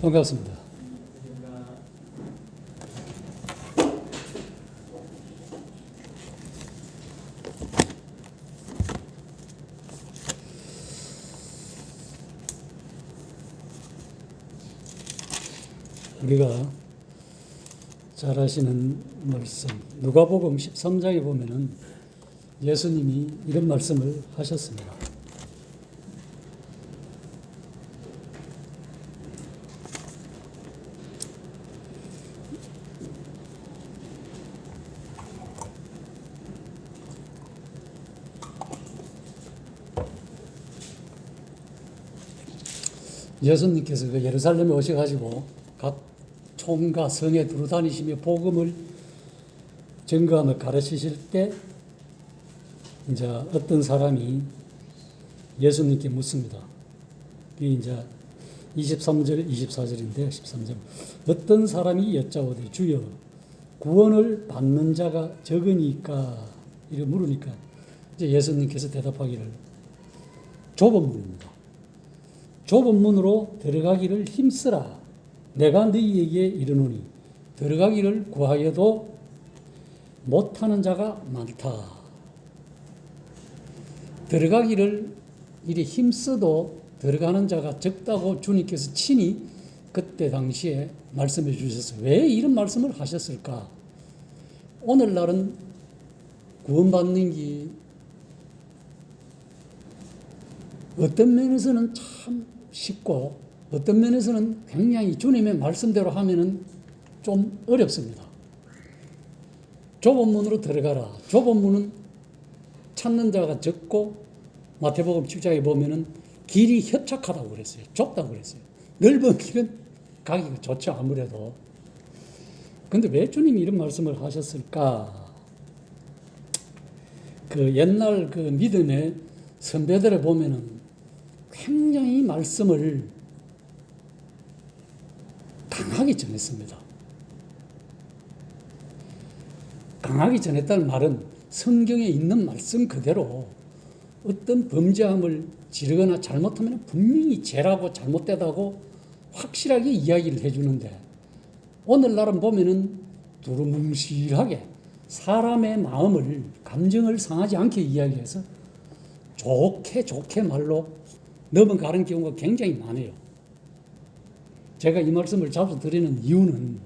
반갑습니다. 우리가 잘 아시는 말씀, 누가복음 13장에 보면은 예수님이 이런 말씀을 하셨습니다. 예수님께서 그 예루살렘에 오셔가지고 각 총과 성에 두루 다니시며 복음을 증거하며 가르치실 때 이제 어떤 사람이 예수님께 묻습니다. 이게 이제 23절, 24절인데 13절. 어떤 사람이 여짜오되 주여 구원을 받는 자가 적으니까 이렇게 물으니까 이제 예수님께서 대답하기를 좁은 문입니다. 좁은 문으로 들어가기를 힘쓰라. 내가 너희에게 이르노니 들어가기를 구하여도 못하는 자가 많다. 들어가기를 이리 힘써도 들어가는 자가 적다고 주님께서 친히 그때 당시에 말씀해 주셨어요. 왜 이런 말씀을 하셨을까? 오늘날은 구원받는 게 어떤 면에서는 참 쉽고 어떤 면에서는 굉장히 주님의 말씀대로 하면은 좀 어렵습니다. 좁은 문으로 들어가라. 좁은 문은 찾는 자가 적고 마태복음 7장에 보면은 길이 협착하다고 그랬어요. 좁다고 그랬어요. 넓은 길은 가기가 좋죠, 아무래도. 근데 왜 주님이 이런 말씀을 하셨을까? 그 옛날 그 믿음의 선배들을 보면은 굉장히 말씀을 강하게 전했습니다. 강하게 전했다는 말은 성경에 있는 말씀 그대로 어떤 범죄함을 지르거나 잘못하면 분명히 죄라고 잘못되다고 확실하게 이야기를 해주는데 오늘날은 보면은 두루뭉실하게 사람의 마음을 감정을 상하지 않게 이야기해서 좋게 말로 넘어가는 경우가 굉장히 많아요. 제가 이 말씀을 자주 드리는 이유는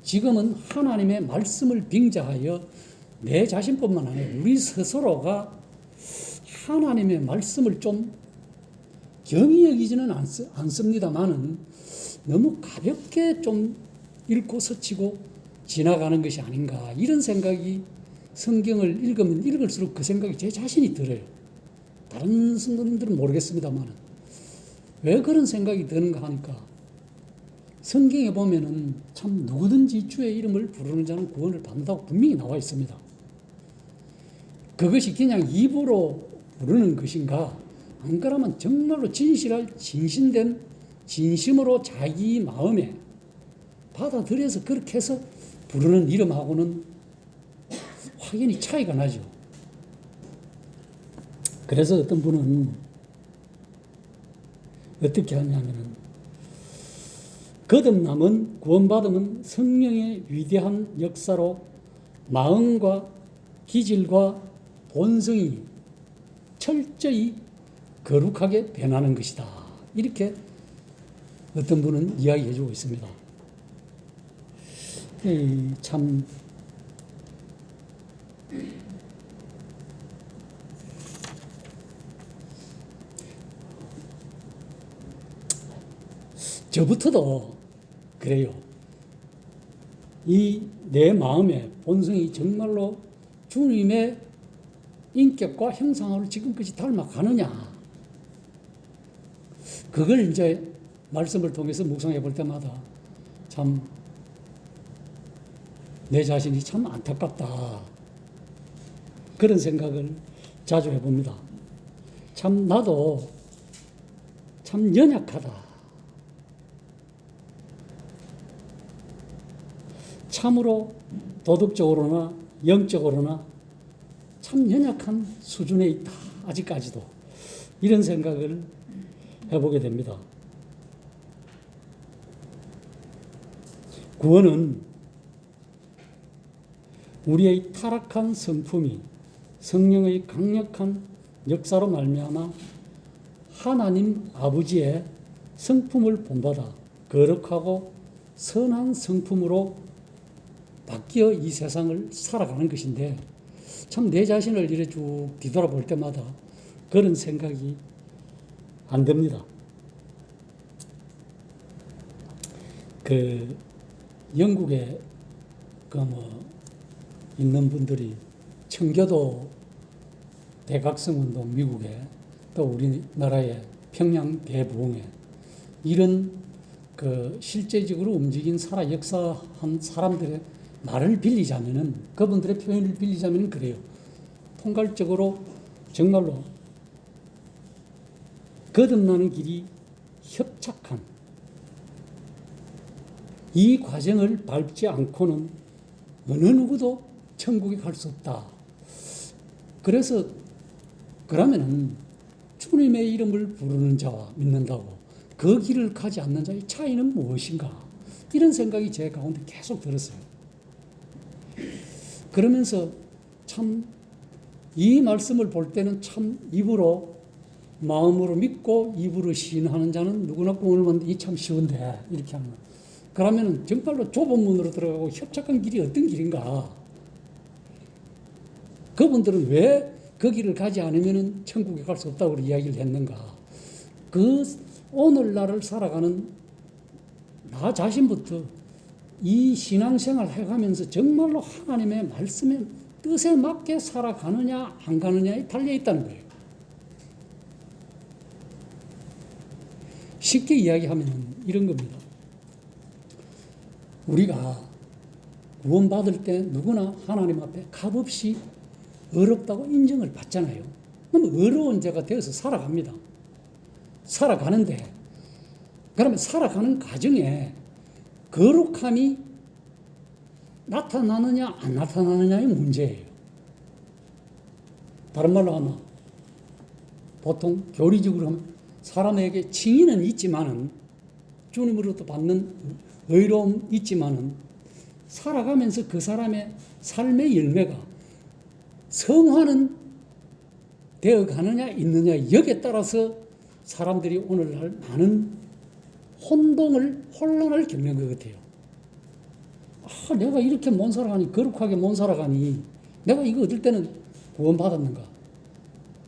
지금은 하나님의 말씀을 빙자하여 내 자신뿐만 아니라 우리 스스로가 하나님의 말씀을 좀 경히 여기지는 않습니다만은 너무 가볍게 좀 읽고 스치고 지나가는 것이 아닌가 이런 생각이 성경을 읽으면 읽을수록 그 생각이 제 자신이 들어요. 다른 성도님들은 모르겠습니다만 왜 그런 생각이 드는가 하니까 성경에 보면은 참 누구든지 주의 이름을 부르는 자는 구원을 받는다고 분명히 나와 있습니다. 그것이 그냥 입으로 부르는 것인가? 안 그러면 정말로 진심된 진심으로 자기 마음에 받아들여서 그렇게 해서 부르는 이름하고는 확연히 차이가 나죠. 그래서 어떤 분은 어떻게 하냐면은 거듭남은 구원받음은 성령의 위대한 역사로 마음과 기질과 본성이 철저히 거룩하게 변하는 것이다. 이렇게 어떤 분은 이야기해 주고 있습니다. 참 저부터도 그래요. 이 내 마음의 본성이 정말로 주님의 인격과 형상을 지금까지 닮아가느냐. 그걸 이제 말씀을 통해서 묵상해 볼 때마다 참 내 자신이 참 안타깝다. 그런 생각을 자주 해봅니다. 참 나도 참 연약하다. 참으로 도덕적으로나 영적으로나 참 연약한 수준에 있다. 아직까지도. 이런 생각을 해보게 됩니다. 구원은 우리의 타락한 성품이 성령의 강력한 역사로 말미암아 하나님 아버지의 성품을 본받아 거룩하고 선한 성품으로 바뀌어 이 세상을 살아가는 것인데, 참 내 자신을 이래 쭉 뒤돌아볼 때마다 그런 생각이 안 듭니다. 그 영국에 있는 분들이 청교도 대각성운동 미국에, 또 우리나라의 평양 대부흥회, 이런 실제적으로 움직인 역사한 사람들의 말을 빌리자면은, 그분들의 표현을 빌리자면은 그래요. 통괄적으로 정말로 거듭나는 길이 협착한, 이 과정을 밟지 않고는 어느 누구도 천국에 갈 수 없다. 그래서 그러면은 주님의 이름을 부르는 자와 믿는다고 그 길을 가지 않는 자의 차이는 무엇인가? 이런 생각이 제 가운데 계속 들었어요. 그러면서 참 이 말씀을 볼 때는 참 마음으로 믿고 입으로 시인하는 자는 누구나 구원을 받는 이 참 쉬운데, 이렇게 하면 그러면은 정말로 좁은 문으로 들어가고 협착한 길이 어떤 길인가? 그분들은 왜 그 길을 가지 않으면 천국에 갈 수 없다고 이야기를 했는가? 그 오늘날을 살아가는 나 자신부터 이 신앙생활을 해가면서 정말로 하나님의 말씀의 뜻에 맞게 살아가느냐 안 가느냐에 달려있다는 거예요. 쉽게 이야기하면 이런 겁니다. 우리가 구원받을 때 누구나 하나님 앞에 값없이 어렵다고 인정을 받잖아요. 그럼 어려운 자가 되어서 살아갑니다. 살아가는데, 그러면 살아가는 과정에 거룩함이 나타나느냐 안 나타나느냐의 문제예요. 다른 말로 하면, 보통 교리적으로 하면 사람에게 칭의는 있지만은, 주님으로부터 받는 의로움 있지만은, 살아가면서 그 사람의 삶의 열매가 성화는 되어 가느냐 있느냐, 여기에 따라서 사람들이 오늘날 많은 혼란을 겪는 것 같아요. 내가 이렇게 못 살아가니, 거룩하게 못 살아가니, 내가 이거 얻을 때는 구원받았는가?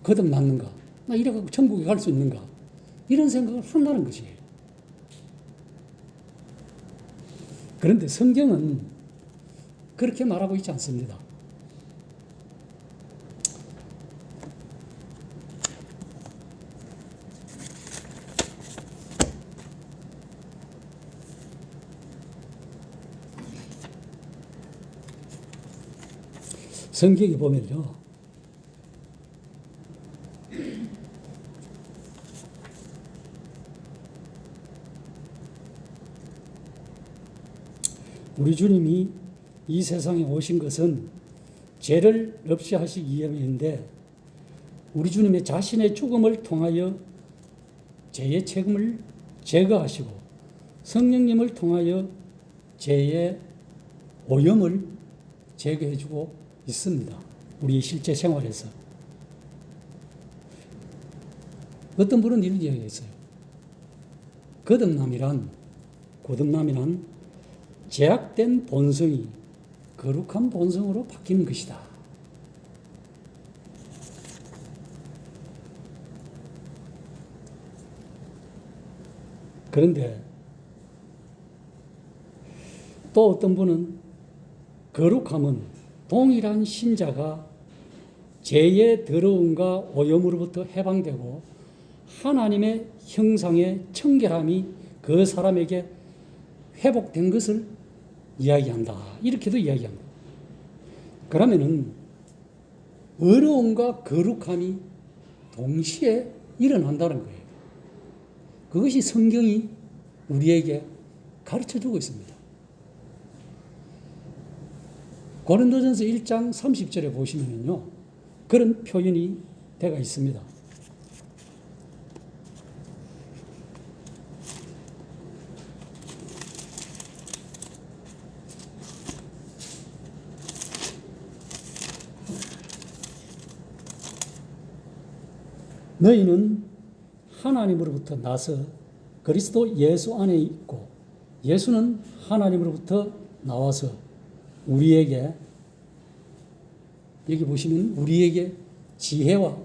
거듭났는가? 나 이래갖고 천국에 갈 수 있는가? 이런 생각을 한다는 것이에요. 그런데 성경은 그렇게 말하고 있지 않습니다. 성경에 보면요, 우리 주님이 이 세상에 오신 것은 죄를 없이 하시기 위함인데, 우리 주님의 자신의 죽음을 통하여 죄의 책임을 제거하시고 성령님을 통하여 죄의 오염을 제거해주고 있습니다. 우리의 실제 생활에서. 어떤 분은 이런 이야기했어요. 거듭남이란 제약된 본성이 거룩한 본성으로 바뀌는 것이다. 그런데 또 어떤 분은 거룩함은 동일한 신자가 죄의 더러움과 오염으로부터 해방되고 하나님의 형상의 청결함이 그 사람에게 회복된 것을 이야기한다. 이렇게도 이야기합니다. 그러면은 어려움과 거룩함이 동시에 일어난다는 거예요. 그것이 성경이 우리에게 가르쳐주고 있습니다. 고린도전서 1장 30절에 보시면요, 그런 표현이 되어 있습니다. 너희는 하나님으로부터 나서 그리스도 예수 안에 있고 예수는 하나님으로부터 나와서 우리에게, 여기 보시면 우리에게 지혜와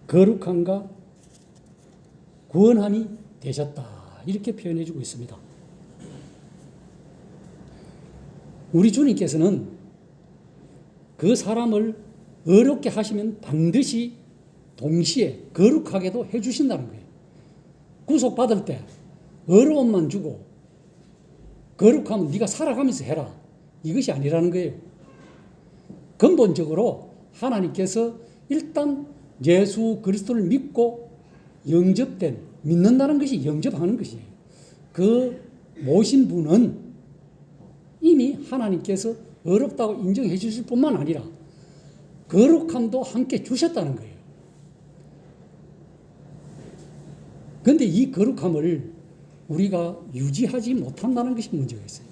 거룩함과 구원함이 되셨다. 이렇게 표현해 주고 있습니다. 우리 주님께서는 그 사람을 어렵게 하시면 반드시 동시에 거룩하게도 해 주신다는 거예요. 구속받을 때 어려움만 주고 거룩하면 네가 살아가면서 해라. 이것이 아니라는 거예요. 근본적으로 하나님께서 일단 예수 그리스도를 믿고 영접된, 믿는다는 것이 영접하는 것이에요. 그 모신 분은 이미 하나님께서 어렵다고 인정해 주실 뿐만 아니라 거룩함도 함께 주셨다는 거예요. 그런데 이 거룩함을 우리가 유지하지 못한다는 것이 문제가 있어요.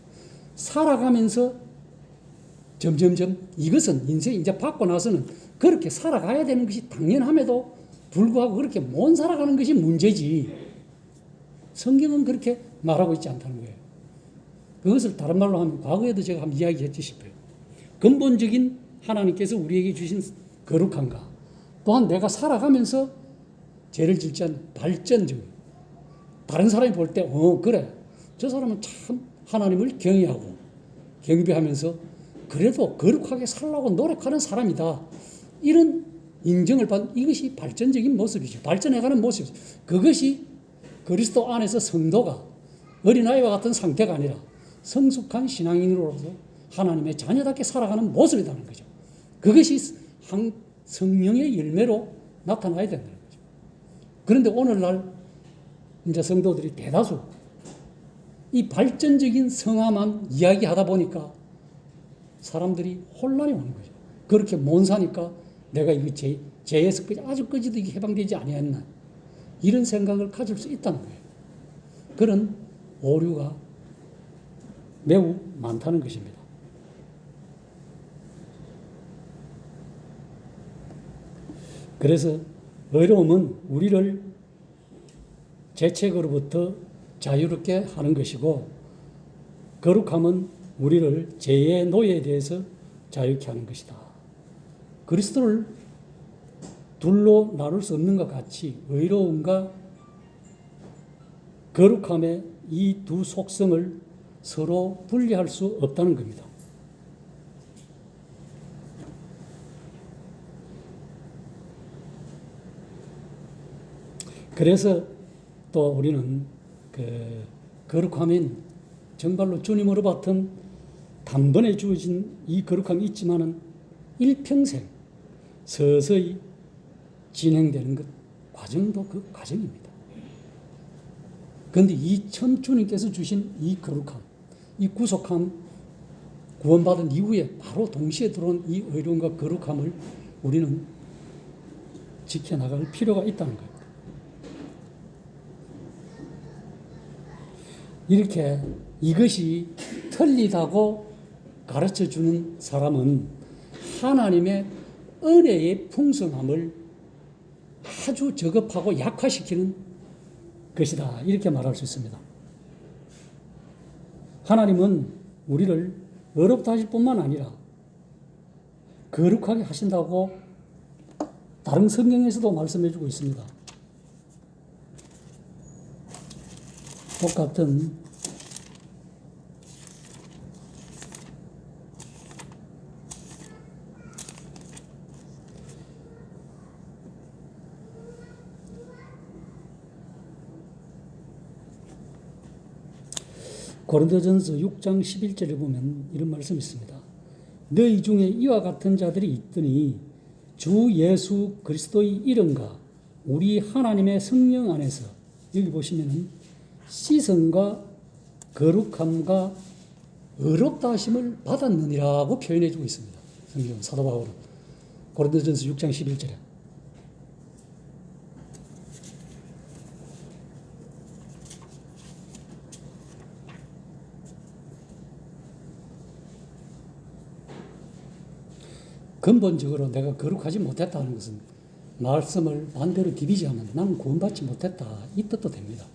살아가면서 점점점 이것은 인생 이제 받고 나서는 그렇게 살아가야 되는 것이 당연함에도 불구하고 그렇게 못 살아가는 것이 문제지. 성경은 그렇게 말하고 있지 않다는 거예요. 그것을 다른 말로 하면 과거에도 제가 한번 이야기했지 싶어요. 근본적인 하나님께서 우리에게 주신 거룩함과 또한 내가 살아가면서 죄를 짓지 않는 발전적, 다른 사람이 볼 때 그래 저 사람은 참 하나님을 경외하고 경배하면서 그래도 거룩하게 살려고 노력하는 사람이다. 이런 인정을 받는 이것이 발전적인 모습이죠. 발전해가는 모습이죠. 그것이 그리스도 안에서 성도가 어린아이와 같은 상태가 아니라 성숙한 신앙인으로서 하나님의 자녀답게 살아가는 모습이라는 거죠. 그것이 성령의 열매로 나타나야 된다는 거죠. 그런데 오늘날 이제 성도들이 대다수 이 발전적인 성화만 이야기하다 보니까 사람들이 혼란이 오는 거죠. 그렇게 못 사니까 내가 이거 죄에서 아직까지도 이게 해방되지 아니했나, 이런 생각을 가질 수 있다는 거예요. 그런 오류가 매우 많다는 것입니다. 그래서 의로움은 우리를 죄책으로부터 자유롭게 하는 것이고, 거룩함은 우리를 죄의 노예에 대해서 자유케 하는 것이다. 그리스도를 둘로 나눌 수 없는 것 같이 의로움과 거룩함의 이 두 속성을 서로 분리할 수 없다는 겁니다. 그래서 또 우리는 거룩함인 정말로 주님으로 받은 단번에 주어진 이 거룩함이 있지만은 일평생 서서히 진행되는 것, 과정도 그 과정입니다. 그런데 이 참 주님께서 주신 이 거룩함, 이 구속함, 구원받은 이후에 바로 동시에 들어온 이 의로움과 거룩함을 우리는 지켜나갈 필요가 있다는 겁니다. 이렇게 이것이 틀리다고 가르쳐주는 사람은 하나님의 은혜의 풍성함을 아주 저급하고 약화시키는 것이다. 이렇게 말할 수 있습니다. 하나님은 우리를 어렵다 하실 뿐만 아니라 거룩하게 하신다고 다른 성경에서도 말씀해 주고 있습니다. 똑같은 고린도전서 6장 11절에 보면 이런 말씀이 있습니다. 너희 중에 이와 같은 자들이 있더니 주 예수 그리스도의 이름과 우리 하나님의 성령 안에서, 여기 보시면 시선과 거룩함과 의롭다 하심을 받았느니라고 표현해 주고 있습니다. 성경 사도 바울은 고린도전서 6장 11절에. 근본적으로 내가 거룩하지 못했다는 것은 말씀을 반대로 디비지 하면 나는 구원받지 못했다. 이 뜻도 됩니다.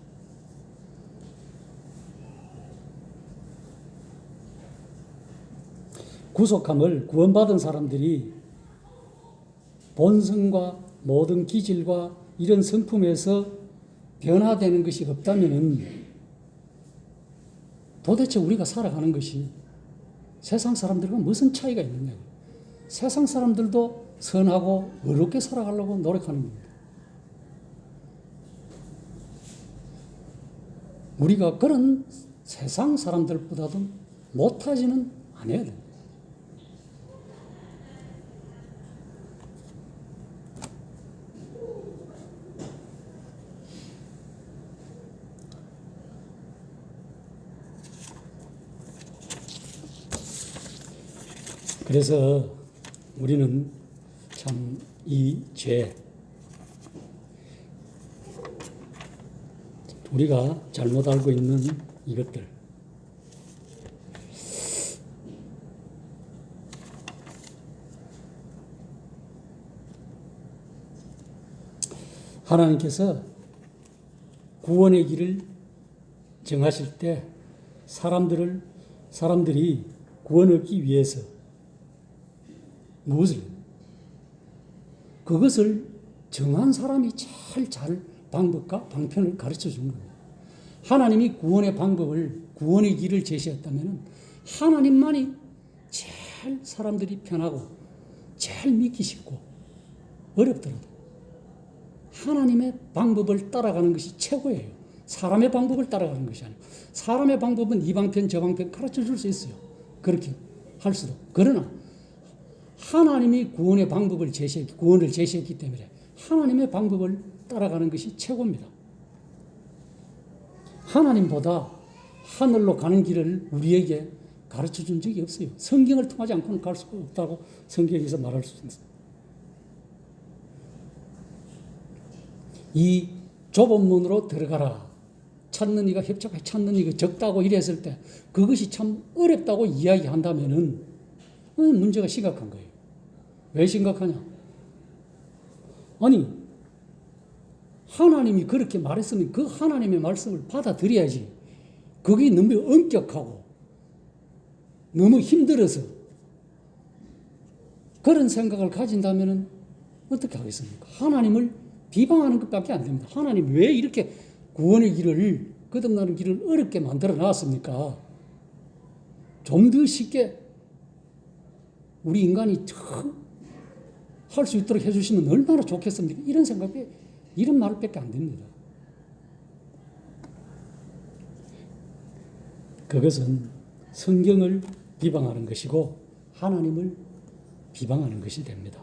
구속함을 구원받은 사람들이 본성과 모든 기질과 이런 성품에서 변화되는 것이 없다면 도대체 우리가 살아가는 것이 세상 사람들과 무슨 차이가 있느냐고. 세상 사람들도 선하고 의롭게 살아가려고 노력하는 겁니다. 우리가 그런 세상 사람들보다도 못하지는 않아야 됩니다. 그래서 우리는 참 이 죄, 우리가 잘못 알고 있는 이것들, 하나님께서 구원의 길을 정하실 때 사람들이 구원 얻기 위해서 그것을 정한 사람이 제일 잘 방법과 방편을 가르쳐 준 겁니다. 하나님이 구원의 방법을, 구원의 길을 제시했다면 하나님만이 제일 사람들이 편하고 제일 믿기 쉽고 어렵더라도 하나님의 방법을 따라가는 것이 최고예요. 사람의 방법을 따라가는 것이 아니고, 사람의 방법은 이 방편 저 방편 가르쳐 줄 수 있어요. 그렇게 할 수도. 그러나 하나님이 구원의 방법을 구원을 제시했기 때문에 하나님의 방법을 따라가는 것이 최고입니다. 하나님보다 하늘로 가는 길을 우리에게 가르쳐 준 적이 없어요. 성경을 통하지 않고는 갈 수가 없다고 성경에서 말할 수 있습니다. 이 좁은 문으로 들어가라. 찾는 이가 협착하게 찾는 이가 적다고 이랬을 때 그것이 참 어렵다고 이야기한다면은 문제가 심각한 거예요. 왜 심각하냐? 아니, 하나님이 그렇게 말했으면 그 하나님의 말씀을 받아들여야지. 그게 너무 엄격하고 너무 힘들어서 그런 생각을 가진다면 어떻게 하겠습니까? 하나님을 비방하는 것밖에 안 됩니다. 하나님 왜 이렇게 구원의 길을, 거듭나는 길을 어렵게 만들어 놨습니까? 좀 더 쉽게 우리 인간이 할 수 있도록 해주시면 얼마나 좋겠습니까? 이런 생각에, 이런 말밖에 안 됩니다. 그것은 성경을 비방하는 것이고 하나님을 비방하는 것이 됩니다.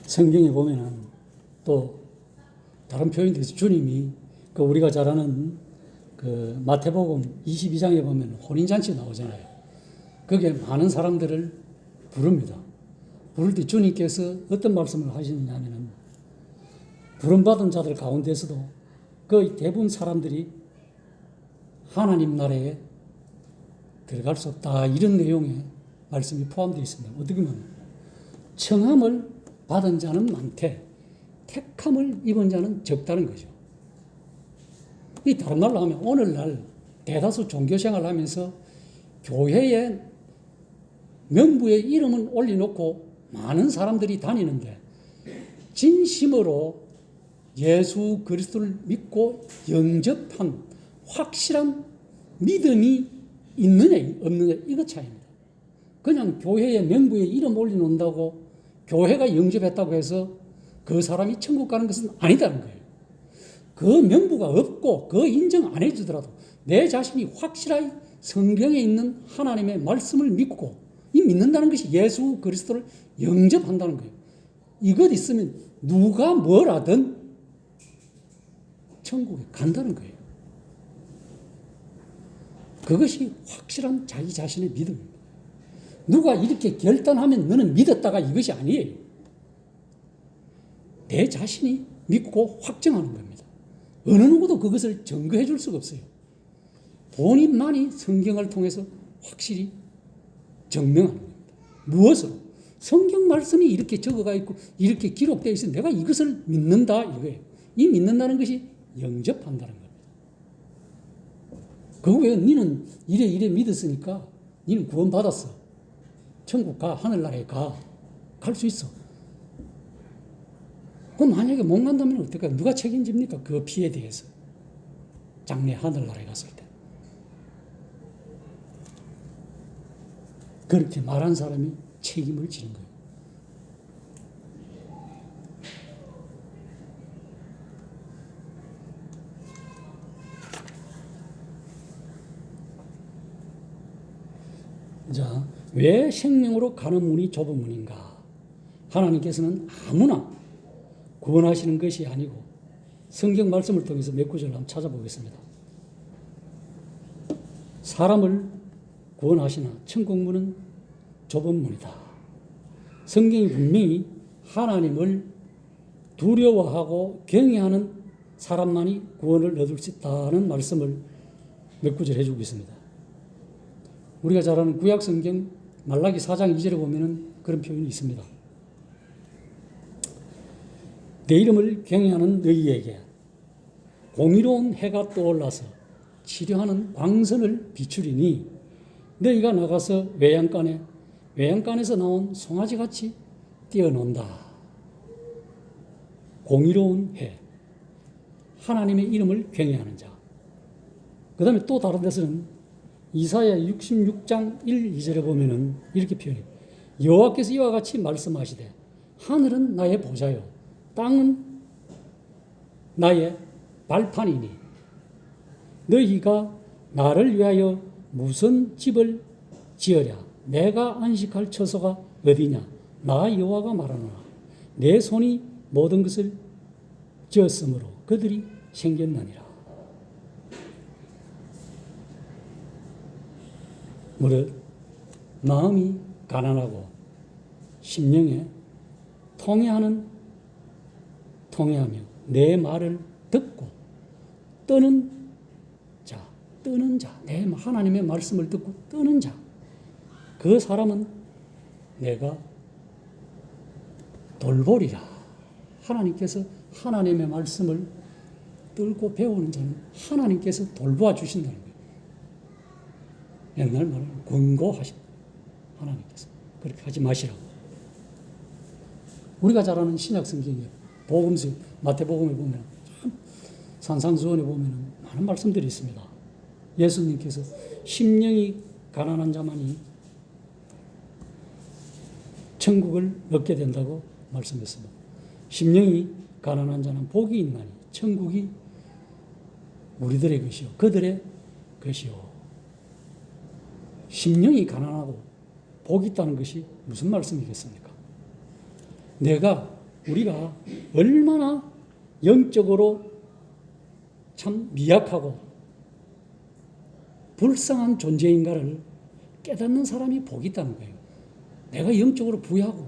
성경에 보면은 또 다른 표현도 있어요. 주님이 우리가 잘 아는 마태복음 22장에 보면 혼인잔치 나오잖아요. 거기에 많은 사람들을 부릅니다. 부를 때 주님께서 어떤 말씀을 하시느냐면은 부름받은 자들 가운데서도 거의 대부분 사람들이 하나님 나라에 들어갈 수 없다. 이런 내용의 말씀이 포함되어 있습니다. 어떻게 보면 청함을 받은 자는 많되 택함을 입은 자는 적다는 거죠. 이 다른 말로 하면 오늘날 대다수 종교생활을 하면서 교회에 명부에 이름은 올려놓고 많은 사람들이 다니는데 진심으로 예수 그리스도를 믿고 영접한 확실한 믿음이 있느냐 없느냐 이거 차이입니다. 그냥 교회에 명부에 이름 올려놓는다고 교회가 영접했다고 해서 그 사람이 천국 가는 것은 아니다는 거예요. 그 명부가 없고 그 인정 안 해주더라도 내 자신이 확실하게 성경에 있는 하나님의 말씀을 믿고 이 믿는다는 것이 예수 그리스도를 영접한다는 거예요. 이것 있으면 누가 뭘 하든 천국에 간다는 거예요. 그것이 확실한 자기 자신의 믿음입니다. 누가 이렇게 결단하면 너는 믿었다가 이것이 아니에요. 내 자신이 믿고 확정하는 겁니다. 어느 누구도 그것을 증거해 줄 수가 없어요. 본인만이 성경을 통해서 확실히 증명하는 겁니다. 무엇으로? 성경 말씀이 이렇게 적어가 있고 이렇게 기록되어 있어 내가 이것을 믿는다 이거예요. 이 믿는다는 것이 영접한다는 겁니다. 그거 왜 니는 이래 믿었으니까 니는 구원받았어. 천국 가, 하늘나라에 갈 수 있어. 그럼 만약에 못 간다면 어떨까요? 누가 책임집니까? 그 피해에 대해서. 장래 하늘나라에 갔을 때. 그렇게 말한 사람이 책임을 지는 거예요. 자, 왜 생명으로 가는 문이 좁은 문인가? 하나님께서는 아무나 구원하시는 것이 아니고 성경 말씀을 통해서 몇 구절을 한번 찾아보겠습니다. 사람을 구원하시나 천국 문은 좁은 문이다. 성경이 분명히 하나님을 두려워하고 경외하는 사람만이 구원을 얻을 수 있다는 말씀을 몇 구절 해주고 있습니다. 우리가 잘 아는 구약 성경 말라기 4장 2절에 보면은 그런 표현이 있습니다. 내 이름을 경외하는 너희에게 공의로운 해가 떠올라서 치료하는 광선을 비추리니 너희가 나가서 외양간에서 나온 송아지같이 뛰어논다. 공의로운 해, 하나님의 이름을 경외하는 자. 그 다음에 또 다른 데서는 이사야 66장 1, 2절에 보면은 이렇게 표현해요. 여호와께서 이와 같이 말씀하시되 하늘은 나의 보좌요 땅은 나의 발판이니 너희가 나를 위하여 무슨 집을 지으랴. 내가 안식할 처소가 어디냐. 나 여호와가 말하노라. 내 손이 모든 것을 지었으므로 그들이 생겼나니라. 무릇 마음이 가난하고 심령에 통회하며 내 말을 듣고 떠는 자, 내 하나님의 말씀을 듣고 떠는 자, 그 사람은 내가 돌보리라. 하나님께서 하나님의 말씀을 들고 배우는 자는 하나님께서 돌보아 주신다는 거예요. 옛날 말은 권고하신다. 하나님께서 그렇게 하지 마시라고. 우리가 잘 아는 신약 성경이에요. 복음서 마태복음에 보면 참 산상수훈에 보면 많은 말씀들이 있습니다. 예수님께서 심령이 가난한 자만이 천국을 얻게 된다고 말씀했습니다. 심령이 가난한 자는 복이 있나니 천국이 우리들의 것이요 그들의 것이요. 심령이 가난하고 복이 있다는 것이 무슨 말씀이겠습니까? 우리가 얼마나 영적으로 참 미약하고 불쌍한 존재인가를 깨닫는 사람이 복이 있다는 거예요. 내가 영적으로 부유하고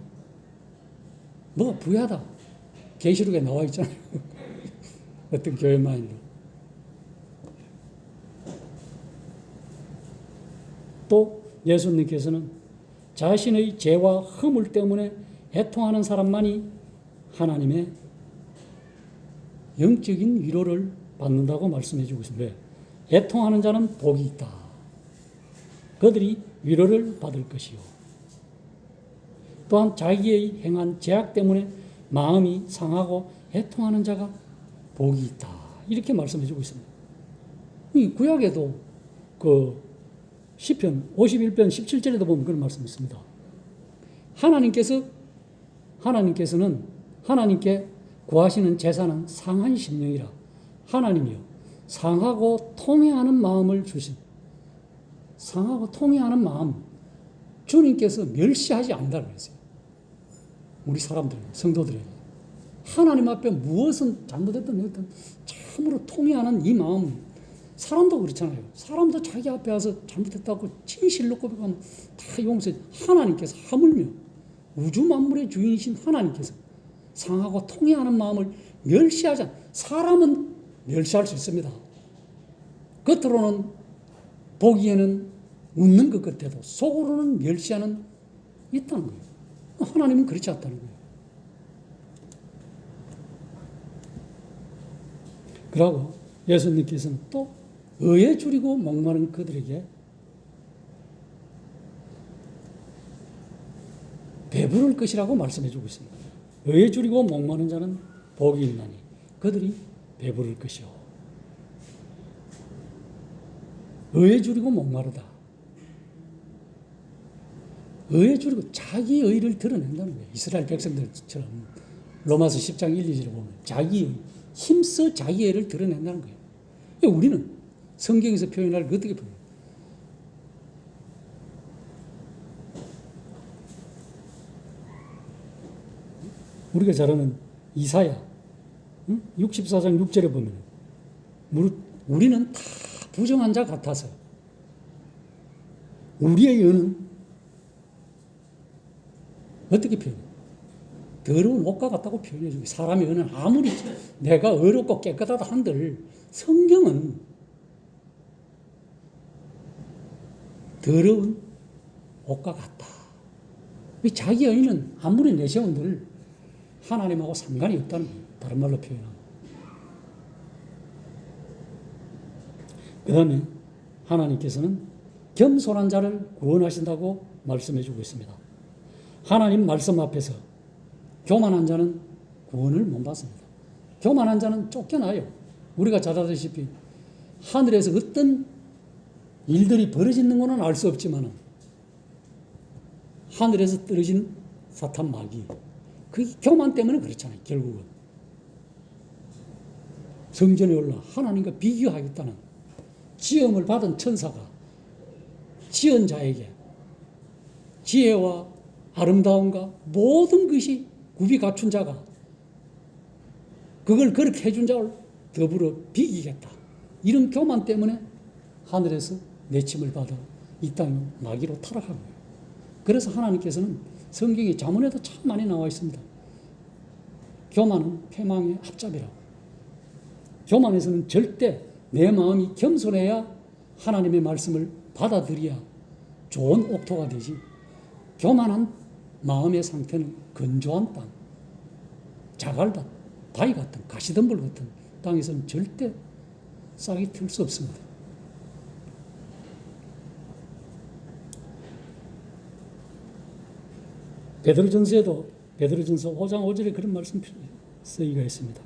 뭐가 부유하다. 계시록에 나와 있잖아요. 어떤 교회만인도. 또 예수님께서는 자신의 죄와 허물 때문에 애통하는 사람만이 하나님의 영적인 위로를 받는다고 말씀해 주고 있습니다. 애통하는 자는 복이 있다. 그들이 위로를 받을 것이요. 또한 자기의 행한 죄악 때문에 마음이 상하고 애통하는 자가 복이 있다. 이렇게 말씀해 주고 있습니다. 이 구약에도 그 시편 51편 17절에도 보면 그런 말씀이 있습니다. 하나님께서는 하나님께 구하시는 제사는 상한 심령이라. 하나님이요 상하고 통회하는 마음을 주신, 상하고 통회하는 마음 주님께서 멸시하지 않는다고 그랬어요. 우리 사람들, 성도들에게 하나님 앞에 무엇은 잘못했든 했든 참으로 통회하는 이 마음. 사람도 그렇잖아요. 사람도 자기 앞에 와서 잘못했다고 진실로 고백하면 다 용서해. 하나님께서 하물며 우주 만물의 주인이신 하나님께서 상하고 통회하는 마음을 멸시하지 않아요. 사람은 멸시할 수 있습니다. 겉으로는 보기에는 웃는 것 같아도 속으로는 멸시하는 있다는 거예요. 하나님은 그렇지 않다는 거예요. 그러고 예수님께서는 또 의에 줄이고 목마른 그들에게 배부를 것이라고 말씀해 주고 있습니다. 의에 줄이고 목마른 자는 복이 있나니 그들이 배부를 것이요. 의에 줄이고 목마르다. 의에 줄이고 자기 의를 드러낸다는 거예요. 이스라엘 백성들처럼 로마서 10장 1, 2절에 보면 자기 의, 힘써 자기 의를 드러낸다는 거예요. 우리는 성경에서 표현할 그 어떻게 보면 우리가 잘 아는 이사야 64장 6절에 보면 우리는 다 부정한 자 같아서 우리의 의는 어떻게 표현해요? 더러운 옷과 같다고 표현해주고 사람의 의는 아무리 내가 의롭고 깨끗하다 한들 성경은 더러운 옷과 같다. 자기 의는 아무리 내세운들 하나님하고 상관이 없다는 거예요. 다른 말로 표현하면. 그 다음에 하나님께서는 겸손한 자를 구원하신다고 말씀해 주고 있습니다. 하나님 말씀 앞에서 교만한 자는 구원을 못 받습니다. 교만한 자는 쫓겨나요. 우리가 잘 아다시피 하늘에서 어떤 일들이 벌어지는 것은 알 수 없지만 하늘에서 떨어진 사탄 마귀 그 교만 때문에 그렇잖아요. 결국은 성전에 올라 하나님과 비교하겠다는 지음을 받은 천사가 지은 자에게 지혜와 아름다움과 모든 것이 굽이 갖춘 자가 그걸 그렇게 해준 자를 더불어 비기겠다. 이런 교만 때문에 하늘에서 내침을 받아 이 땅에 마귀로 타락한 거예요. 그래서 하나님께서는 성경에 잠언에도 참 많이 나와 있습니다. 교만은 패망의 앞잡이라고. 교만에서는 절대 내 마음이 겸손해야 하나님의 말씀을 받아들여야 좋은 옥토가 되지. 교만한 마음의 상태는 건조한 땅, 자갈밭, 바위 같은 가시덤불 같은 땅에서는 절대 싹이 틀 수 없습니다. 베드로전서에도 베드로전서 5장 5절에 그런 말씀 쓰기가 있습니다.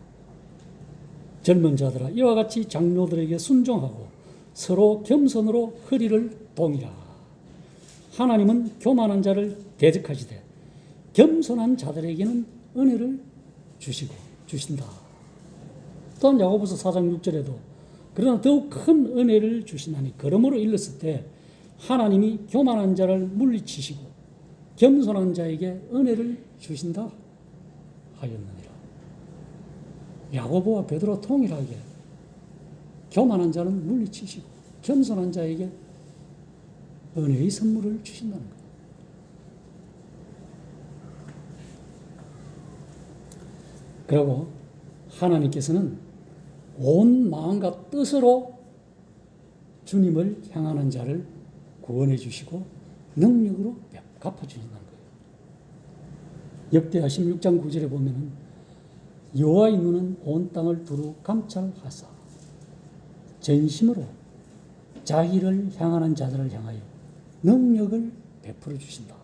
젊은 자들아 이와 같이 장로들에게 순종하고 서로 겸손으로 허리를 동이라. 하나님은 교만한 자를 대적하시되 겸손한 자들에게는 은혜를 주신다. 또한 야고보서 4장 6절에도 그러나 더욱 큰 은혜를 주시나니 그러므로 일렀을 때 하나님이 교만한 자를 물리치시고 겸손한 자에게 은혜를 주신다 하였느니라. 야고보와 베드로 동일하게 교만한 자는 물리치시고 겸손한 자에게 은혜의 선물을 주신다는 거예요. 그리고 하나님께서는 온 마음과 뜻으로 주님을 향하는 자를 구원해 주시고 능력으로 갚아주신다는 거예요. 역대하 16장 9절에 보면은 여호와의 눈은 온 땅을 두루 감찰하사 전심으로 자기를 향하는 자들을 향하여 능력을 베풀어 주신다.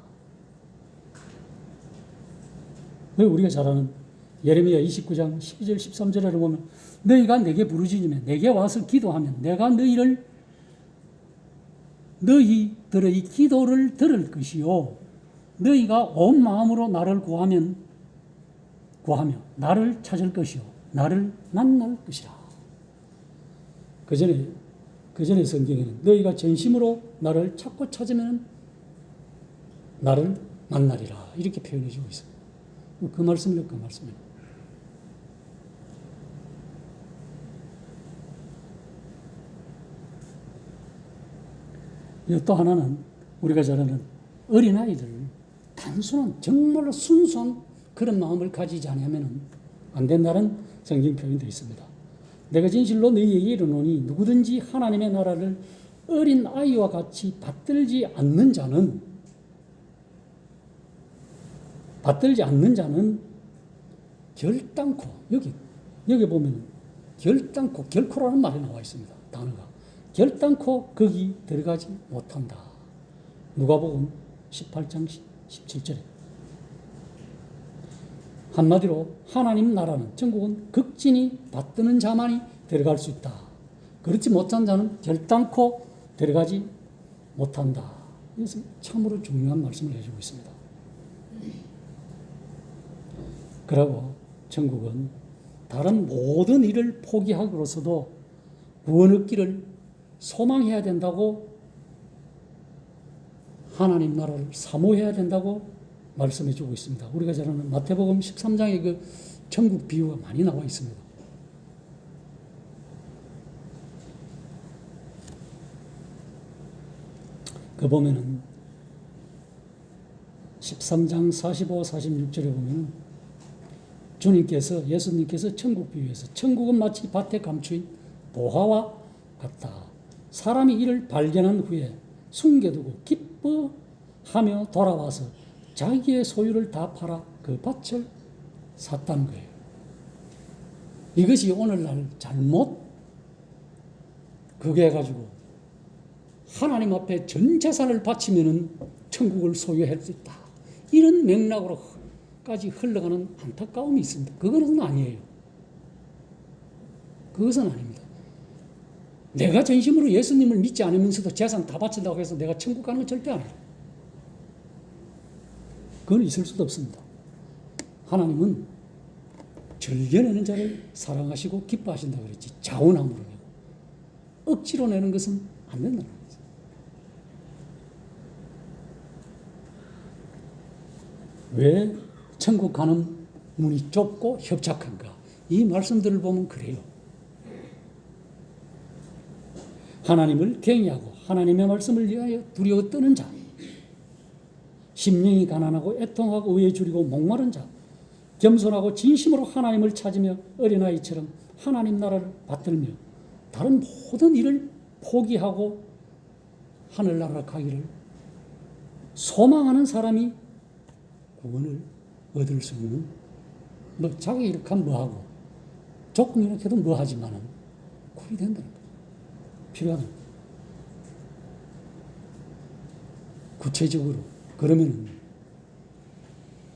우리가 잘 아는 예레미야 29장 12절 13절에 보면 너희가 내게 부르짖으면 내게 와서 기도하면 내가 너희들의 기도를 들을 것이요 너희가 온 마음으로 나를 구하며 나를 찾을 것이요 나를 만날 것이라. 그 전에 성경에는 너희가 전심으로 나를 찾고 찾으면 나를 만나리라 이렇게 표현해 주고 있습니다. 그 말씀이요 그 말씀이요. 또 하나는 우리가 잘 아는 어린아이들 단순한 정말로 순수한 그런 마음을 가지지 않으면 안 된다는 성경 표현도 있습니다. 내가 진실로 너희에게 이르노니 누구든지 하나님의 나라를 어린 아이와 같이 받들지 않는 결단코, 여기 보면 결단코, 결코라는 말이 나와 있습니다. 단어가. 결단코 거기 들어가지 못한다. 누가복음 18장 17절에. 한마디로 하나님 나라는, 천국은 극진히 받드는 자만이 들어갈 수 있다. 그렇지 못한 자는 결단코 들어가지 못한다. 그래서 참으로 중요한 말씀을 해주고 있습니다. 그리고 천국은 다른 모든 일을 포기하고서도 구원 얻기를 소망해야 된다고, 하나님 나라를 사모해야 된다고 말씀해 주고 있습니다. 우리가 잘 아는 마태복음 13장에 그 천국 비유가 많이 나와 있습니다. 그 보면은 13장 45, 46절에 보면은 예수님께서 천국 비유에서 천국은 마치 밭에 감추인 보화와 같다. 사람이 이를 발견한 후에 숨겨두고 기뻐하며 돌아와서 자기의 소유를 다 팔아 그 밭을 샀다는 거예요. 이것이 오늘날 잘못 그게 해가지고 하나님 앞에 전 재산을 바치면은 천국을 소유할 수 있다. 이런 맥락으로까지 흘러가는 안타까움이 있습니다. 그것은 아니에요. 그것은 아닙니다. 내가 전심으로 예수님을 믿지 않으면서도 재산 다 바친다고 해서 내가 천국 가는 건 절대 아니에요. 그건 있을 수도 없습니다. 하나님은 즐겨내는 자를 사랑하시고 기뻐하신다고 그랬지. 자원함으로 내고. 억지로 내는 것은 안 된다는 거죠. 왜 천국 가는 문이 좁고 협착한가? 이 말씀들을 보면 그래요. 하나님을 경외하고 하나님의 말씀을 위하여 두려워 떠는 자, 심령이 가난하고 애통하고 의에 줄이고 목마른 자, 겸손하고 진심으로 하나님을 찾으며 어린아이처럼 하나님 나라를 받들며 다른 모든 일을 포기하고 하늘나라 가기를 소망하는 사람이 구원을 얻을 수 있는, 자기 이렇게 하면 뭐하고 조금 이렇게 해도 뭐하지만은 구원이 된다는 거예요. 필요하다. 구체적으로 그러면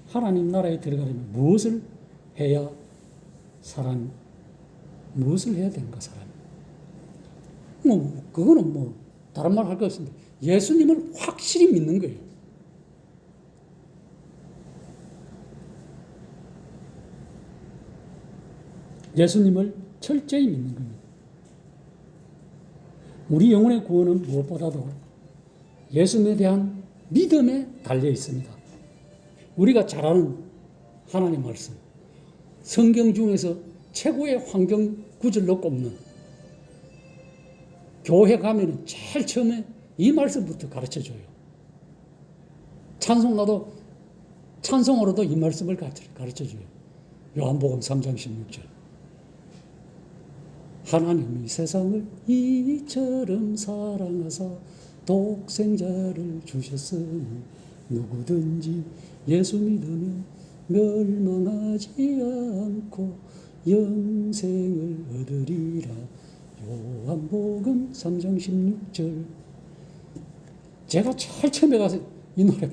하나님 나라에 들어가려면 무엇을 해야 되는가, 사람이? 그거는 다른 말 할 거 없습니다. 예수님을 확실히 믿는 거예요. 예수님을 철저히 믿는 겁니다. 우리 영혼의 구원은 무엇보다도 예수님에 대한 믿음에 달려 있습니다. 우리가 잘 아는 하나님 말씀, 성경 중에서 최고의 환경 구절로 꼽는, 교회 가면 제일 처음에 이 말씀부터 가르쳐줘요. 찬송으로도 이 말씀을 가르쳐줘요. 요한복음 3장 16절. 하나님이 세상을 이처럼 사랑하사 독생자를 주셨으니 누구든지 예수 믿으면 멸망하지 않고 영생을 얻으리라. 요한복음 3장 16절. 제가 제일 처음에 가서 이 노래,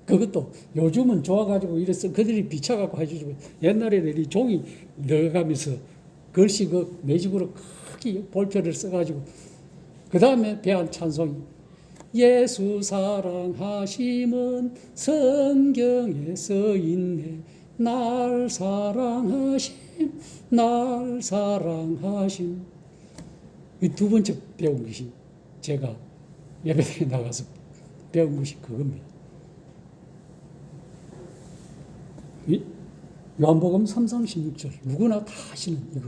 그것도 요즘은 좋아가지고 이래서 그들이 비춰갖고 해주고, 옛날에는 이 종이 넣어가면서 글씨 매직으로 크게 볼표를 써가지고, 그 다음에 배한 찬송이 예수 사랑하심은 성경에 써있네. 날 사랑하심, 날 사랑하심. 이 두 번째 배운 것이, 제가 예배당에 나가서 배운 것이 그겁니다. 요한복음 3장 16절. 누구나 다 아시는 이거.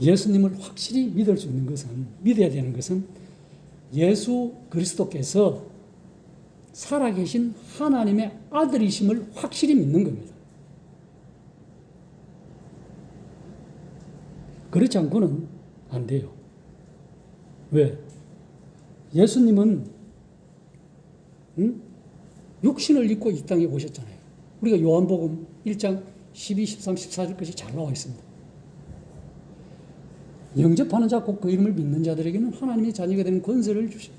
예수님을 확실히 믿을 수 있는 것은, 믿어야 되는 것은 예수 그리스도께서 살아계신 하나님의 아들이심을 확실히 믿는 겁니다. 그렇지 않고는 안 돼요. 왜? 예수님은 육신을 입고 이 땅에 오셨잖아요. 우리가 요한복음 1장 12, 13, 14절까지 잘 나와 있습니다. 영접하는 자 곧 그 이름을 믿는 자들에게는 하나님의 자녀가 되는 권세를 주시고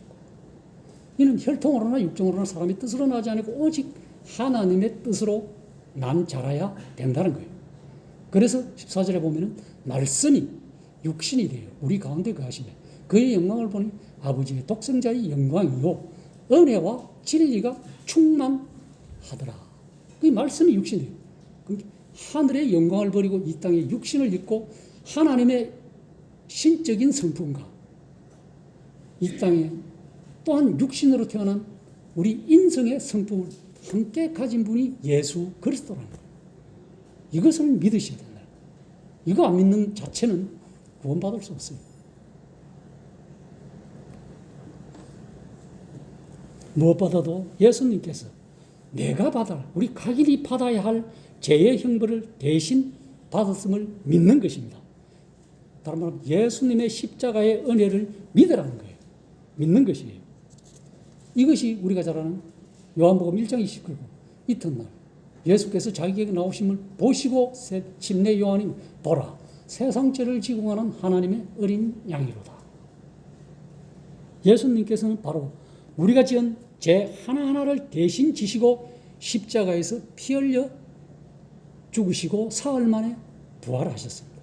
이는 혈통으로나 육정으로나 사람의 뜻으로 나지 않고 오직 하나님의 뜻으로 난 자라야 된다는 거예요. 그래서 14절에 보면은 말씀이 육신이 돼요. 우리 가운데 거하시며 그의 영광을 보니 아버지의 독생자의 영광이요 은혜와 진리가 충만하더라. 그 말씀이 육신이에요. 하늘의 영광을 버리고 이 땅에 육신을 입고 하나님의 신적인 성품과 이 땅에 또한 육신으로 태어난 우리 인성의 성품을 함께 가진 분이 예수 그리스도라는 거예요. 이것을 믿으셔야 된다. 이거 안 믿는 자체는 구원받을 수 없어요. 무엇보다도 예수님께서 내가 우리 각인이 받아야 할 죄의 형벌을 대신 받았음을 믿는 것입니다. 다른 말로 예수님의 십자가의 은혜를 믿으라는 거예요. 믿는 것이에요. 이것이 우리가 잘 아는 요한복음 1장 29절 이튿날 예수께서 자기에게 나오심을 보시고 침례 요한이 보라 세상 죄를 지고 가는 하나님의 어린 양이로다. 예수님께서는 바로 우리가 지은 죄 하나하나를 대신 지시고 십자가에서 피 흘려 죽으시고 사흘 만에 부활하셨습니다.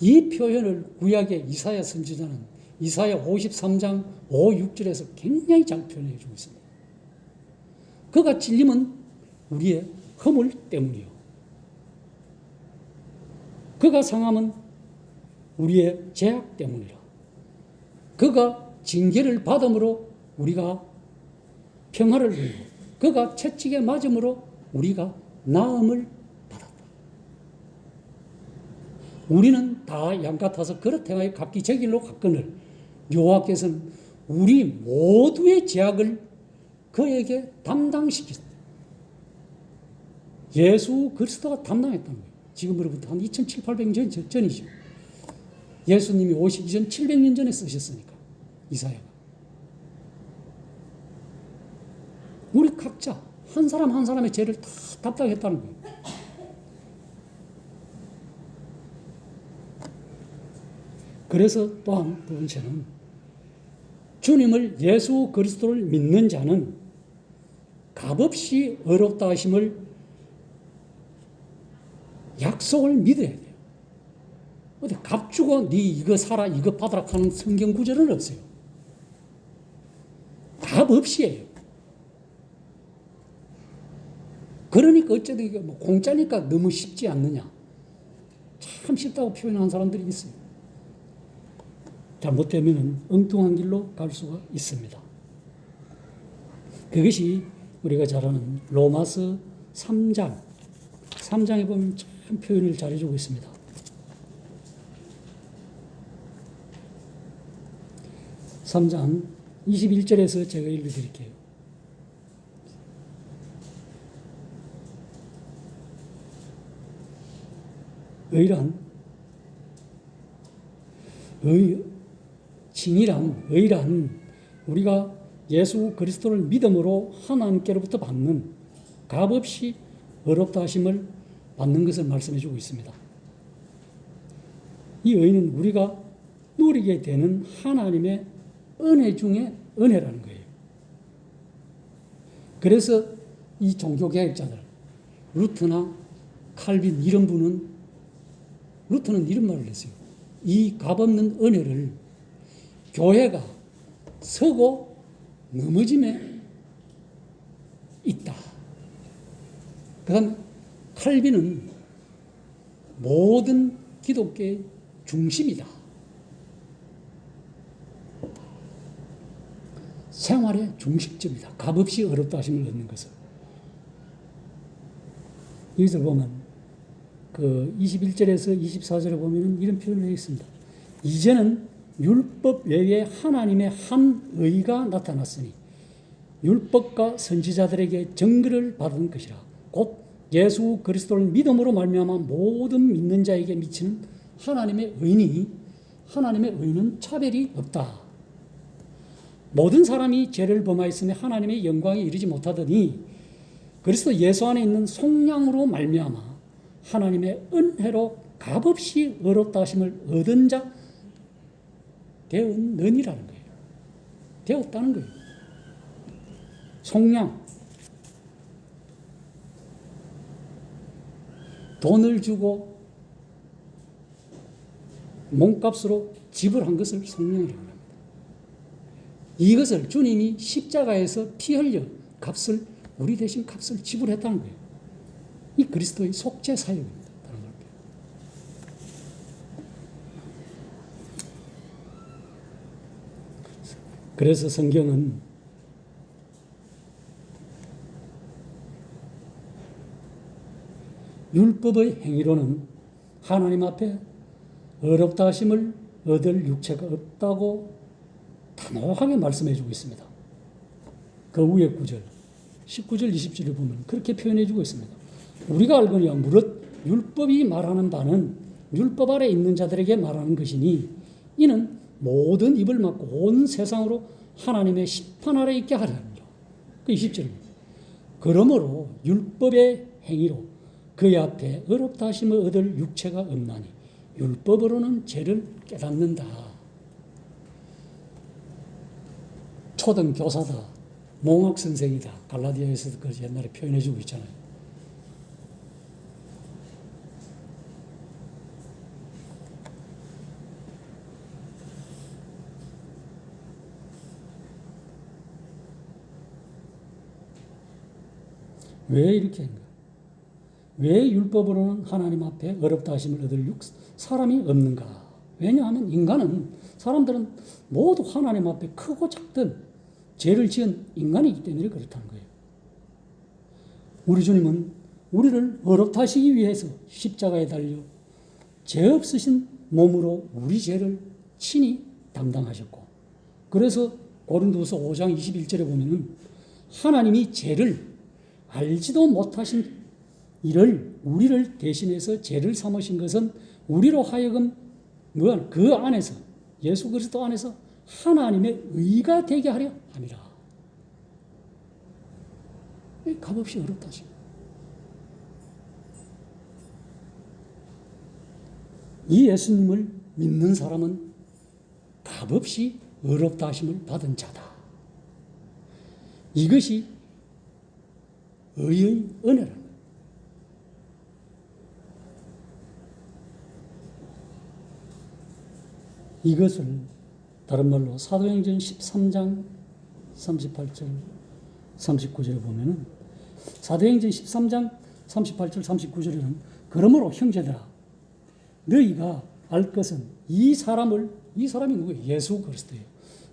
이 표현을 구약의 이사야 선지자는 이사야 53장 5, 6절에서 굉장히 잘 표현해 주고 있습니다. 그가 찔림은 우리의 허물 때문이요. 그가 상함은 우리의 죄악 때문이라. 그가 징계를 받음으로 우리가 평화를 누리고 그가 채찍에 맞음으로 우리가 나음을 받았다. 우리는 다 양 같아서 그릇 행하여 각기 제 길로 갔거늘 여호와께서는 우리 모두의 죄악을 그에게 담당시켰다. 예수 그리스도가 담당했다는 거예요. 지금으로부터 한 2700~800년 전이죠. 예수님이 오시기 전 700년 전에 쓰셨으니까 이사야가. 우리 각자 한 사람 한 사람의 죄를 다 담당했다는 거예요. 그래서 또한 두 번째는 주님을 예수 그리스도를 믿는 자는 값없이 어렵다 하심을 약속을 믿어야 돼요. 어디 값 주고 네 이거 사라 이거 받아라 하는 성경 구절은 없어요. 값 없이예요. 그러니까 어쩌든 이게 뭐 공짜니까 너무 쉽지 않느냐. 참 쉽다고 표현하는 사람들이 있어요. 잘못되면 엉뚱한 길로 갈 수가 있습니다. 그것이 우리가 잘 아는 로마서 3장에 보면 참 표현을 잘해주고 있습니다. 3장 21절에서 제가 읽어드릴게요. 의란 우리가 예수 그리스도를 믿음으로 하나님께로부터 받는 값없이 어렵다 하심을 받는 것을 말씀해 주고 있습니다. 이 의는 우리가 누리게 되는 하나님의 은혜 중에 은혜라는 거예요. 그래서 이 종교개혁자들 루터나 칼빈 이런 분은 루터는 이런 말을 했어요. 이 값없는 은혜를 교회가 서고 넘어짐에 있다. 그 다음에 칼빈은 모든 기독교의 중심이다. 생활의 중심점이다. 값없이 어렵다 하심을 얻는 것을. 여기서 보면 그 21절에서 24절에 보면 이런 표현을 되어 있습니다. 이제는 율법 외에 하나님의 한 의가 나타났으니 율법과 선지자들에게 증거를 받은 것이라. 곧 예수 그리스도를 믿음으로 말미암아 모든 믿는 자에게 미치는 하나님의 의는 차별이 없다. 모든 사람이 죄를 범하였으며 하나님의 영광에 이르지 못하더니 그리스도 예수 안에 있는 속량으로 말미암아 하나님의 은혜로 값없이 의롭다 하심을 얻은 자 되었느니라는 거예요. 되었다는 거예요. 속량. 돈을 주고 몸값으로 지불한 것을 속량이라고 합니다. 이것을 주님이 십자가에서 피 흘려 우리 대신 값을 지불했다는 거예요. 이 그리스도의 속죄 사역입니다. 그래서 성경은 율법의 행위로는 하나님 앞에 의롭다 하심을 얻을 육체가 없다고 단호하게 말씀해 주고 있습니다. 그 위에 구절 19절 20절을 보면 그렇게 표현해 주고 있습니다. 우리가 알거니와 무릇 율법이 말하는 바는 율법 아래 있는 자들에게 말하는 것이니 이는 모든 입을 막고 온 세상으로 하나님의 심판 아래 있게 하려 합니다. 그 20절입니다. 그러므로 율법의 행위로 그의 앞에 의롭다 하심을 얻을 육체가 없나니 율법으로는 죄를 깨닫는다. 초등교사다, 몽학선생이다. 갈라디아에서도 그 옛날에 표현해 주고 있잖아요. 왜 이렇게 한가? 왜 율법으로는 하나님 앞에 어렵다 하심을 얻을 사람이 없는가? 왜냐하면 사람들은 모두 하나님 앞에 크고 작든 죄를 지은 인간이기 때문에 그렇다는 거예요. 우리 주님은 우리를 어렵다 하시기 위해서 십자가에 달려 죄 없으신 몸으로 우리 죄를 친히 담당하셨고, 그래서 고린도서 5장 21절에 보면은 하나님이 죄를 알지도 못하신 이를 우리를 대신해서 죄를 삼으신 것은 우리로 하여금 그 안에서 예수 그리스도 안에서 하나님의 의가 되게 하려 함이라. 값없이 어렵다 하시고, 이 예수님을 믿는 사람은 값없이 어렵다 하심을 받은 자다. 이것이 의의 은혜라는 거예요. 이것을 다른 말로 사도행전 13장 38절 39절에 보면은, 사도행전 13장 38절 39절에는 그러므로 형제들아 너희가 알 것은 이 사람이 누구예요? 예수 그리스도예요.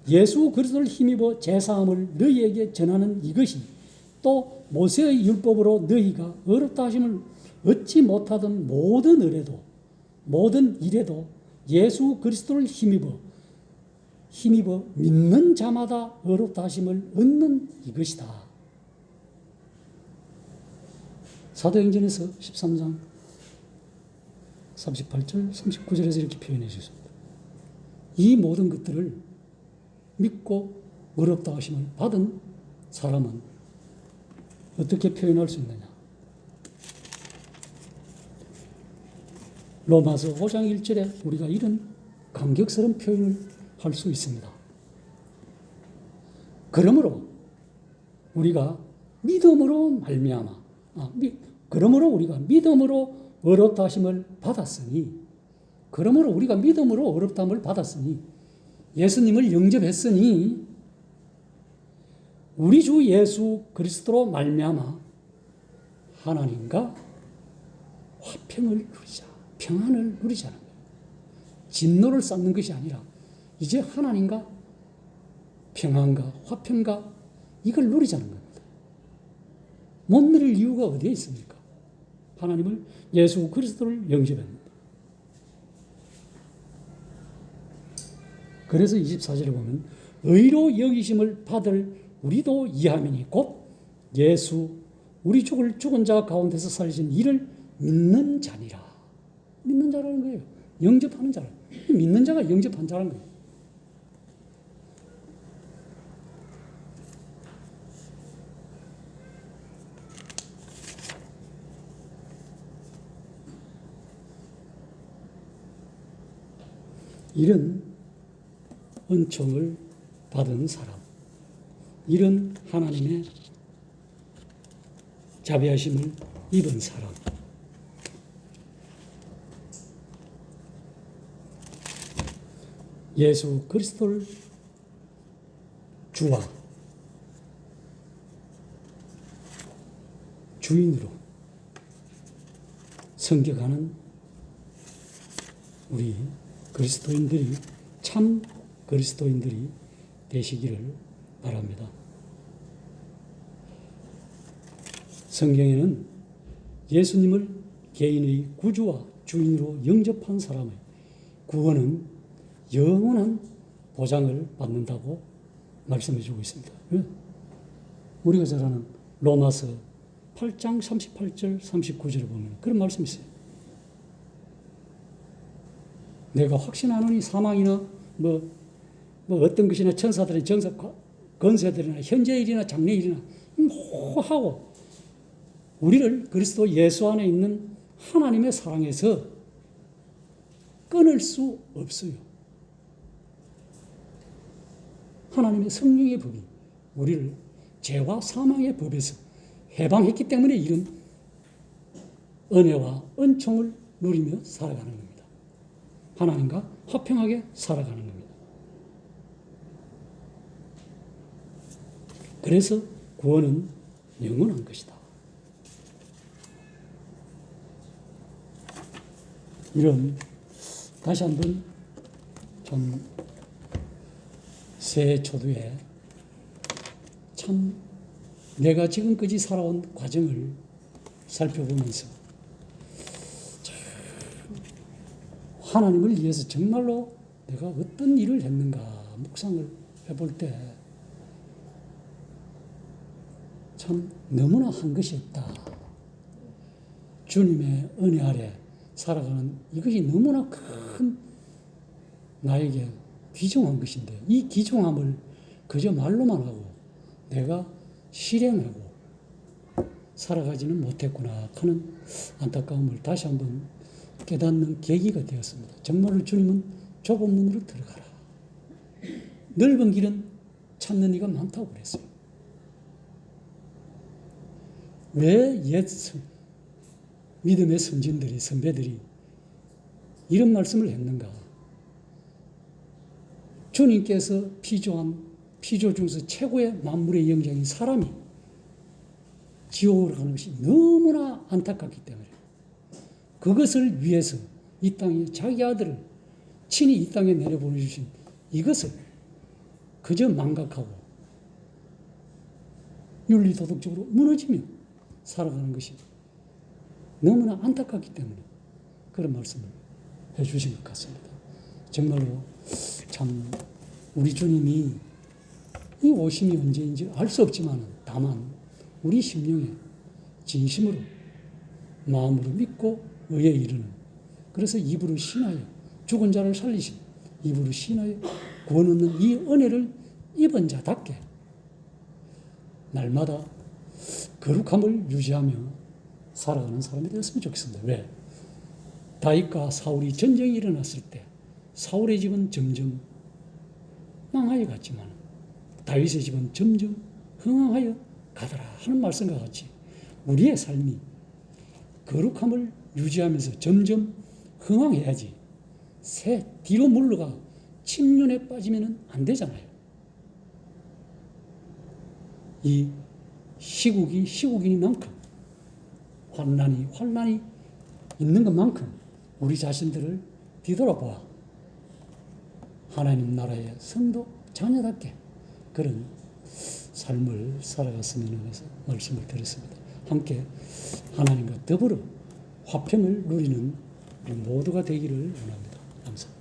예수 그리스도를 힘입어 제사함을 너희에게 전하는 이것이 또 모세의 율법으로 너희가 어렵다 하심을 얻지 못하던 모든 의례도 모든 일에도 예수 그리스도를 힘입어 믿는 자마다 어렵다 하심을 얻는 이것이다. 사도행전에서 13장 38절 39절에서 이렇게 표현해 주셨습니다. 이 모든 것들을 믿고 어렵다 하심을 받은 사람은 어떻게 표현할 수 있느냐? 로마서 5장 1절에 우리가 이런 감격스러운 표현을 할 수 있습니다. 그러므로 우리가 믿음으로 어렵다 하심을 받았으니, 그러므로 우리가 믿음으로 어렵다함을 받았으니, 예수님을 영접했으니 우리 주 예수 그리스도로 말미암아 하나님과 화평을 누리자, 평안을 누리자는 거예요. 진노를 쌓는 것이 아니라 이제 하나님과 평안과 화평과 이걸 누리자는 겁니다. 못 누릴 이유가 어디에 있습니까? 하나님을, 예수 그리스도를 영접합니다. 그래서 24절에 보면 의로 여기심을 받을 우리도 이하미니 곧 예수 우리 죽은 자 가운데서 살리신 이를 믿는 자니라. 믿는 자라는 거예요. 영접하는 자라. 믿는 자가 영접한 자라는 거예요. 이런 은총을 받은 사람, 이런 하나님의 자비하심을 입은 사람, 예수 그리스도를 주와 주인으로 섬겨가는 우리 그리스도인들이, 참 그리스도인들이 되시기를 바랍니다. 성경에는 예수님을 개인의 구주와 주인으로 영접한 사람의 구원은 영원한 보장을 받는다고 말씀해 주고 있습니다. 우리가 잘 아는 로마서 8장 38절 39절에 보면 그런 말씀이 있어요. 내가 확신하노니 사망이나 뭐 어떤 것이나 천사들이나 정사 건세들이나 현재 일이나 장래 일이나 하고 우리를 그리스도 예수 안에 있는 하나님의 사랑에서 끊을 수 없어요. 하나님의 성령의 법이 우리를 죄와 사망의 법에서 해방했기 때문에 이런 은혜와 은총을 누리며 살아가는 겁니다. 하나님과 화평하게 살아가는 겁니다. 그래서 구원은 영원한 것이다. 이런 다시 한번 좀 새해 초두에 참 내가 지금까지 살아온 과정을 살펴보면서 하나님을 위해서 정말로 내가 어떤 일을 했는가 묵상을 해볼 때 참 너무나 한 것이 없다. 주님의 은혜 아래 살아가는 이것이 너무나 큰 나에게 귀중한 것인데 이 귀중함을 그저 말로만 하고 내가 실행하고 살아가지는 못했구나 하는 안타까움을 다시 한번 깨닫는 계기가 되었습니다. 정말로 주님은 좁은 문으로 들어가라. 넓은 길은 찾는 이가 많다고 그랬어요. 왜 옛 믿음의 선진들이, 선배들이 이런 말씀을 했는가? 주님께서 피조한 피조 중에서 최고의 만물의 영장인 사람이 지옥으로 가는 것이 너무나 안타깝기 때문에 그것을 위해서 이 땅에 자기 아들을 친히 이 땅에 내려보내주신 이것을 그저 망각하고 윤리도덕적으로 무너지며 살아가는 것이 너무나 안타깝기 때문에 그런 말씀을 해주신 것 같습니다. 정말로 참 우리 주님이 이 오심이 언제인지 알 수 없지만 다만 우리 심령에 진심으로 마음으로 믿고 의에 이르는 그래서 입으로 신하여 죽은 자를 살리신 입으로 신하여 구원 얻는 이 은혜를 입은 자답게 날마다 거룩함을 유지하며 살아가는 사람이 되었으면 좋겠습니다. 왜? 다윗과 사울이 전쟁이 일어났을 때 사울의 집은 점점 망하여 갔지만 다윗의 집은 점점 흥황하여 가더라 하는 말씀과 같이 우리의 삶이 거룩함을 유지하면서 점점 흥황해야지 새 뒤로 물러가 침륜에 빠지면 안 되잖아요. 이 시국이 시국이니만큼 환난이 있는 것만큼 우리 자신들을 뒤돌아보아 하나님 나라의 성도 자녀답게 그런 삶을 살아갔으면 해서 말씀을 드렸습니다. 함께 하나님과 더불어 화평을 누리는 우리 모두가 되기를 원합니다. 감사합니다.